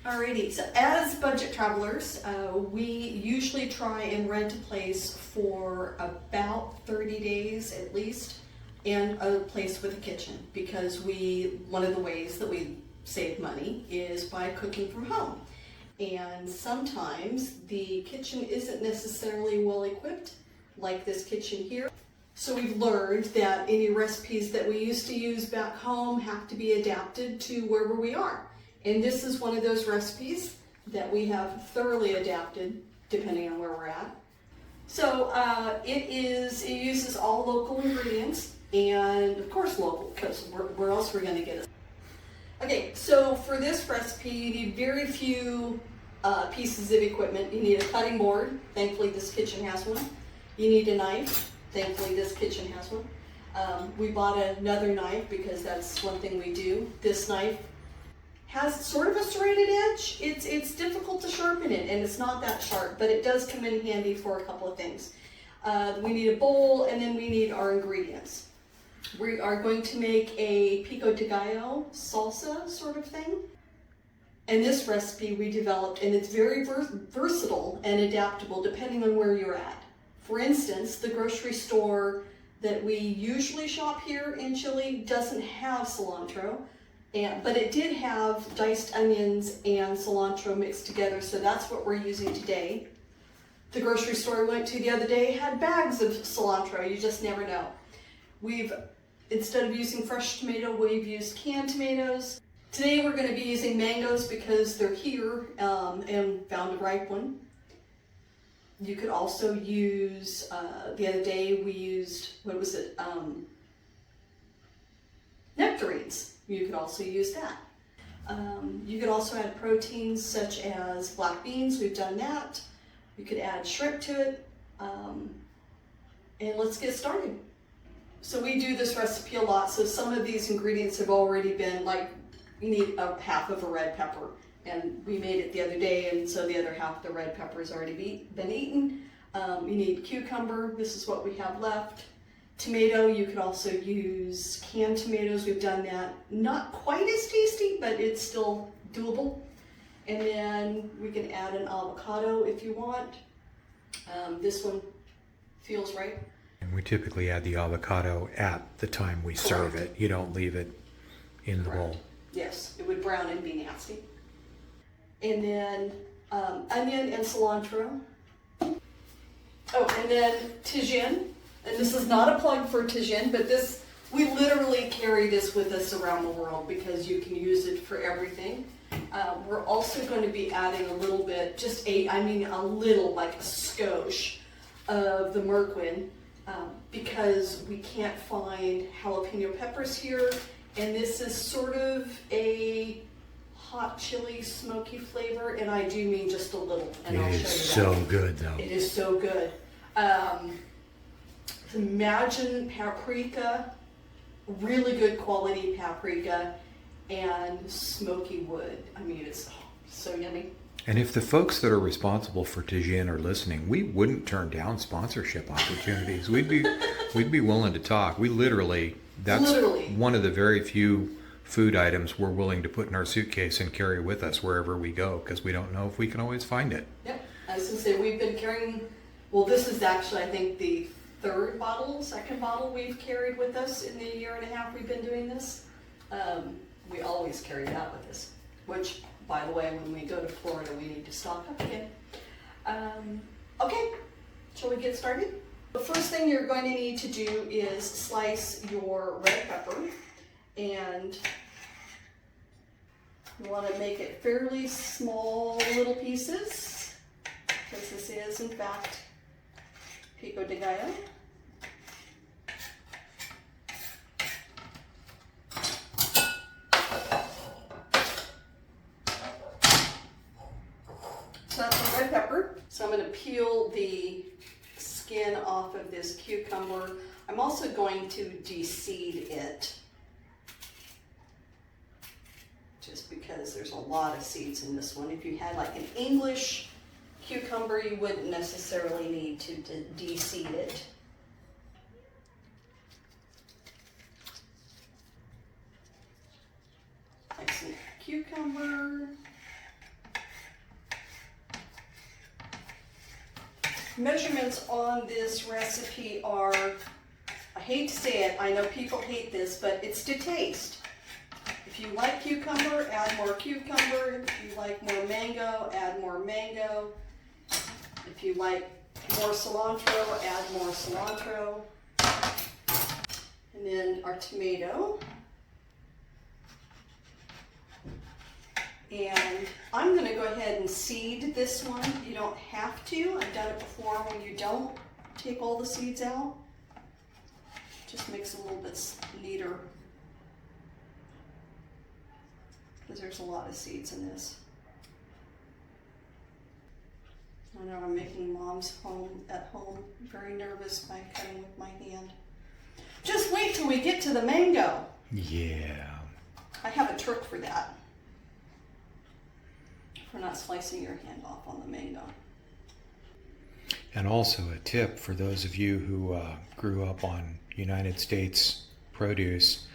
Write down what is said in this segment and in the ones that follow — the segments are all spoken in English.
Alrighty, so as budget travelers, we usually try and rent a place for about 30 days at least, and a place with a kitchen, because one of the ways that we save money is by cooking from home. And sometimes the kitchen isn't necessarily well equipped, like this kitchen here. So we've learned that any recipes that we used to use back home have to be adapted to wherever we are. And this is one of those recipes that we have thoroughly adapted depending on where we're at. So it uses all local ingredients, and of course local, because where else we're going to get it. Okay, so for this recipe you need very few pieces of equipment. You need a cutting board. Thankfully this kitchen has one. You need a knife. Thankfully this kitchen has one. We bought another knife because that's one thing we do. This knife has sort of a serrated edge. It's difficult to sharpen it, and it's not that sharp, but it does come in handy for a couple of things. We need a bowl, and then we need our ingredients. We are going to make a pico de gallo salsa sort of thing. And this recipe we developed, and it's very versatile and adaptable depending on where you're at. For instance, the grocery store that we usually shop here in Chile doesn't have cilantro, but it did have diced onions and cilantro mixed together, so that's what we're using today. The grocery store we went to the other day had bags of cilantro. You just never know. Instead of using fresh tomato, we've used canned tomatoes. Today we're going to be using mangoes because they're here and found a ripe one. You could also use, the other day we used, nectarines. You could also use that. You could also add proteins such as black beans. We've done that. You could add shrimp to it. And let's get started. So we do this recipe a lot. So some of these ingredients have already been, like, you need a half of a red pepper. And we made it the other day, and so the other half of the red pepper has already been eaten. You need cucumber. This is what we have left. Tomato, you could also use canned tomatoes. We've done that. Not quite as tasty, but it's still doable. And then we can add an avocado if you want. This one feels right. And we typically add the avocado at the time we serve it. You don't leave it in the bowl. Yes, it would brown and be nasty. And then onion and cilantro. Oh, and then tagine. And this is not a plug for tagine, but we literally carry this with us around the world because you can use it for everything. We're also going to be adding a little bit, a little, like a skosh of the merquin, because we can't find jalapeno peppers here, and this is sort of a hot chili smoky flavor, and I do mean just a little, and I'll show you that. It is so good though. It is so good. Imagine paprika, really good quality paprika, and smoky wood. I mean, it's so yummy. And if the folks that are responsible for tagine are listening, we wouldn't turn down sponsorship opportunities. We'd be willing to talk. That's one of the very few food items we're willing to put in our suitcase and carry with us wherever we go, because we don't know if we can always find it. Yep. I was going to say, we've been carrying, this is actually, I think, the second bottle we've carried with us in the year and a half we've been doing this. We always carry that with us, which, by the way, when we go to Florida, we need to stock up again. Okay, shall we get started? The first thing you're going to need to do is slice your red pepper, and you want to make it fairly small little pieces, because this is, in fact, pico de gallo. So that's the red pepper. So I'm going to peel the skin off of this cucumber. I'm also going to de-seed it, just because there's a lot of seeds in this one. If you had like an English cucumber, you wouldn't necessarily need to de-seed it. Like some cucumber. Measurements on this recipe are, I hate to say it, I know people hate this, but it's to taste. If you like cucumber, add more cucumber. If you like more mango, add more mango. If you like more cilantro, add more cilantro. And then our tomato. And I'm going to go ahead and seed this one. You don't have to. I've done it before when you don't take all the seeds out. Just makes it a little bit neater. Because there's a lot of seeds in this. I know I'm making mom's at home very nervous by cutting with my hand. Just wait till we get to the mango. Yeah. I have a trick for that. For not slicing your hand off on the mango. And also a tip for those of you who grew up on United States produce.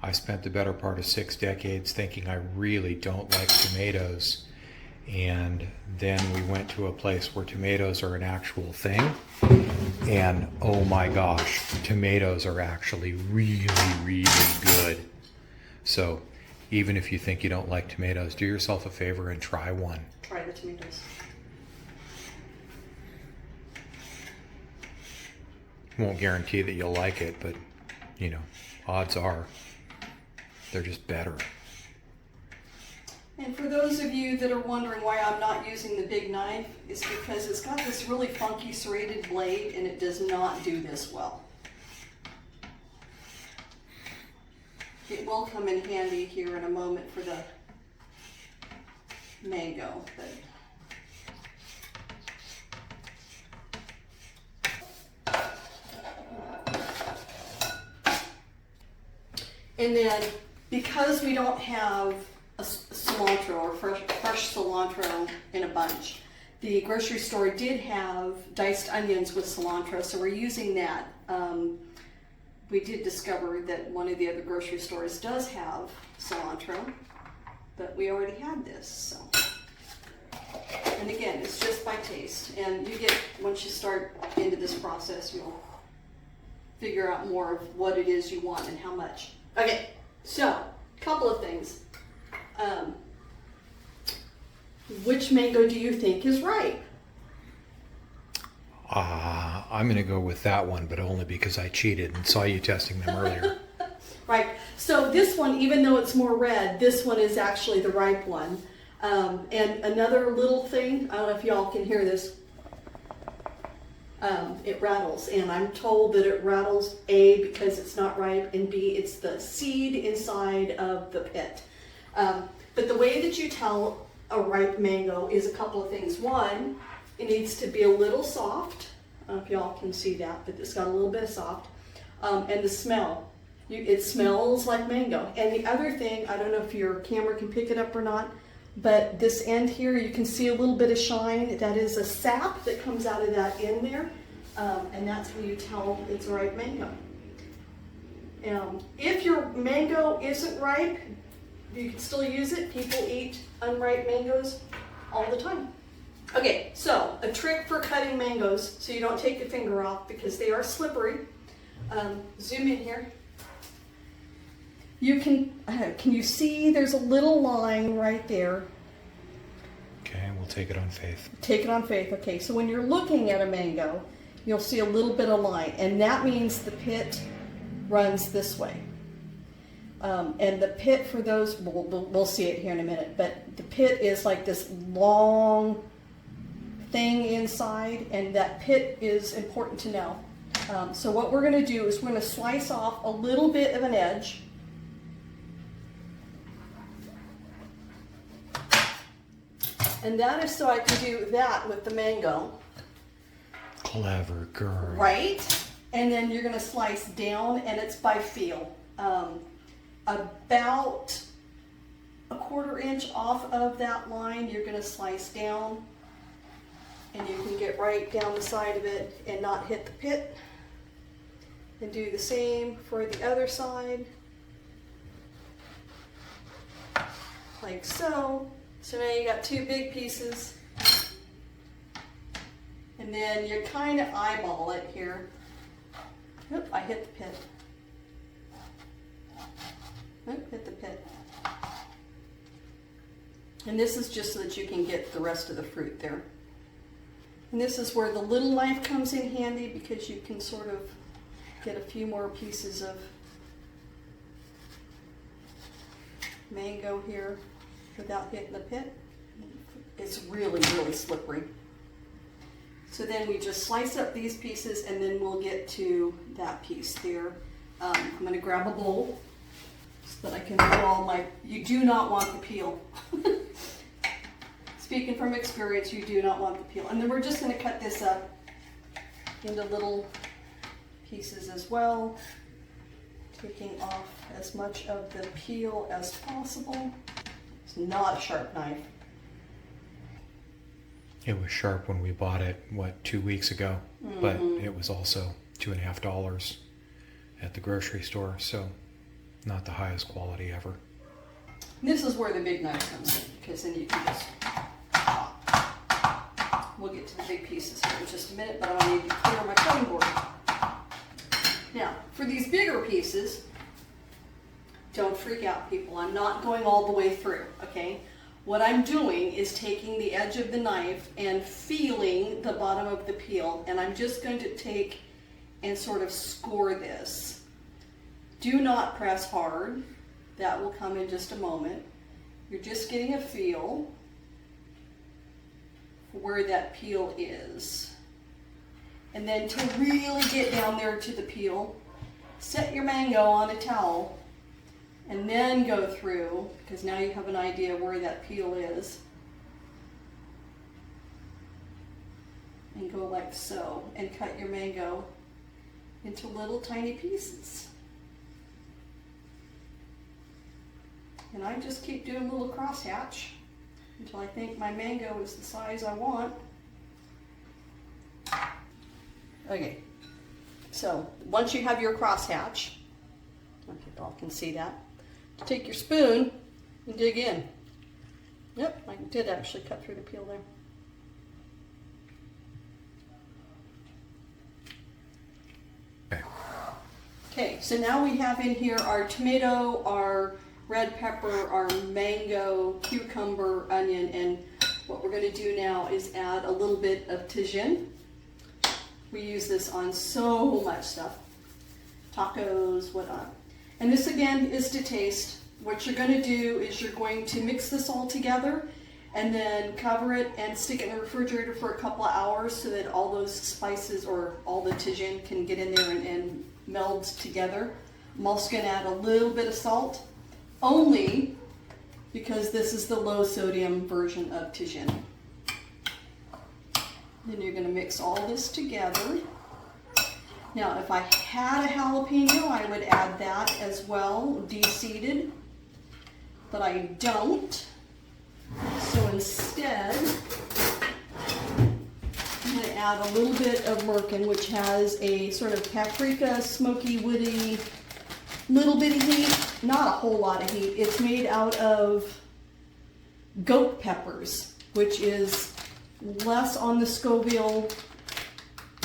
I spent the better part of 6 decades thinking I really don't like tomatoes. And then we went to a place where tomatoes are an actual thing. And oh my gosh, tomatoes are actually really, really good. So even if you think you don't like tomatoes, do yourself a favor and try one. Try the tomatoes. Won't guarantee that you'll like it, but you know, odds are they're just better. And for those of you that are wondering why I'm not using the big knife, it's because it's got this really funky serrated blade and it does not do this well. It will come in handy here in a moment for the mango. And then, because we don't have a cilantro or fresh cilantro in a bunch, the grocery store did have diced onions with cilantro, so we're using that. We did discover that one of the other grocery stores does have cilantro, but we already had this, so. And again, it's just by taste. And you get, once you start into this process, you'll figure out more of what it is you want and how much. Okay, so, a couple of things. Which mango do you think is ripe? I'm going to go with that one, but only because I cheated and saw you testing them earlier. Right. So this one, even though it's more red, this one is actually the ripe one. And another little thing, I don't know if y'all can hear this. It rattles, and I'm told that it rattles A, because it's not ripe, and B, it's the seed inside of the pit. But the way that you tell a ripe mango is a couple of things. One, it needs to be a little soft. I don't know if y'all can see that, but it's got a little bit of soft. And the smell. It smells like mango. And the other thing, I don't know if your camera can pick it up or not, but this end here, you can see a little bit of shine. That is a sap that comes out of that end there. And that's when you tell it's a ripe mango. If your mango isn't ripe, you can still use it. People eat unripe mangoes all the time. Okay, so a trick for cutting mangoes so you don't take your finger off because they are slippery. Zoom in here. You can you see there's a little line right there? Okay, we'll take it on faith. Take it on faith. Okay, so when you're looking at a mango, you'll see a little bit of line, and that means the pit runs this way. And the pit, for those, we'll see it here in a minute, but the pit is like this long thing inside, and that pit is important to know. So what we're going to do is we're going to slice off a little bit of an edge. And that is so I can do that with the mango. Clever girl. Right? And then you're going to slice down, and it's by feel. About a 1/4 inch off of that line, you're going to slice down, and you can get right down the side of it and not hit the pit. And do the same for the other side, like so. So now you got 2 big pieces, and And then you kind of eyeball it here. Oop, I hit the pit. Oop, hit the pit. And this is just so that you can get the rest of the fruit there. And this is where the little knife comes in handy, because you can sort of get a few more pieces of mango here without hitting the pit. It's really, really slippery. So then we just slice up these pieces, and then we'll get to that piece there. I'm going to grab a bowl so that I can do all my, you do not want the peel. Speaking from experience, you do not want the peel. And then we're just going to cut this up into little pieces as well, taking off as much of the peel as possible. It's not a sharp knife. It was sharp when we bought it, 2 weeks ago, but it was also $2.50 at the grocery store, so not the highest quality ever. This is where the big knife comes in, because then you can just, we'll get to the big pieces here in just a minute, but I need to clear my cutting board. Now, for these bigger pieces, don't freak out, people. I'm not going all the way through, okay? What I'm doing is taking the edge of the knife and feeling the bottom of the peel, and I'm just going to take and sort of score this. Do not press hard. That will come in just a moment. You're just getting a feel for where that peel is. And then to really get down there to the peel, set your mango on a towel and then go through, because now you have an idea where that peel is. And go like so, and cut your mango into little tiny pieces. And I just keep doing a little crosshatch until I think my mango is the size I want. Okay, so once you have your crosshatch, I hope y'all can see that, take your spoon and dig in. Yep, I did actually cut through the peel there. Okay, so now we have in here our tomato, our red pepper, our mango, cucumber, onion, and what we're going to do now is add a little bit of Tajin. We use this on so much stuff, tacos, whatnot. And this again is to taste. What you're going to do is you're going to mix this all together and then cover it and stick it in the refrigerator for a couple of hours so that all those spices or all the Tajin can get in there and meld together. I'm also going to add a little bit of salt, only because this is the low sodium version of Tajin. Then you're going to mix all this together. Now, if I had a jalapeno, I would add that as well, de-seeded, but I don't. So instead, I'm going to add a little bit of merkin, which has a sort of paprika, smoky, woody, little bit of heat, not a whole lot of heat. It's made out of goat peppers, which is less on the Scoville,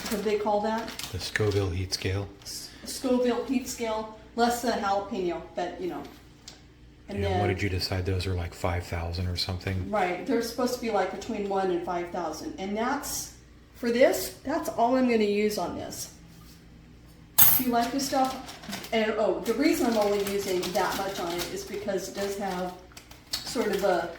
what do they call that? The Scoville heat scale. Scoville heat scale, less than jalapeno, but you know. And yeah, then, what did you decide? Those are like 5,000 or something? Right, they're supposed to be like between 1 and 5,000. And that's, for this, that's all I'm going to use on this. If you like this stuff, and oh, the reason I'm only using that much on it is because it does have sort of a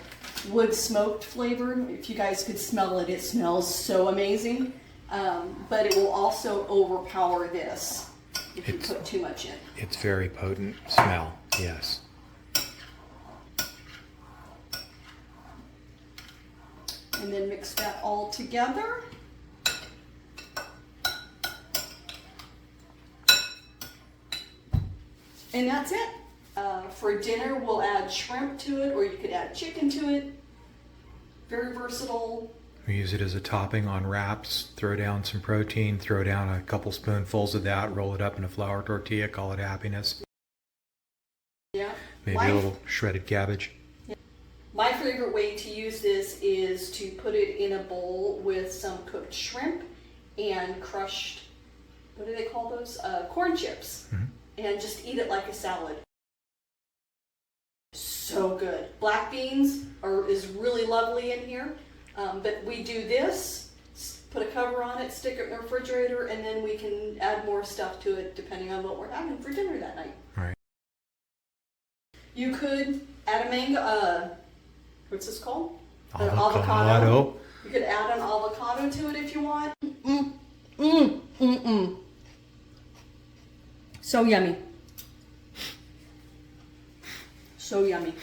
wood smoked flavor. If you guys could smell it, it smells so amazing. But it will also overpower this if you put too much in. It's very potent smell, yes. And then mix that all together. And that's it. For dinner, we'll add shrimp to it, or you could add chicken to it. Very versatile. We use it as a topping on wraps, throw down some protein, throw down a couple spoonfuls of that, roll it up in a flour tortilla, call it happiness. Yeah. Maybe a little shredded cabbage. Yeah. My favorite way to use this is to put it in a bowl with some cooked shrimp and crushed, what do they call those? Corn chips. And just eat it like a salad. So good. Black beans is really lovely in here. But we do this, put a cover on it, stick it in the refrigerator, and then we can add more stuff to it depending on what we're having for dinner that night. Right. You could add a mango, what's this called? An Avocado. avocado. You could add an avocado to it if you want. So yummy. So yummy.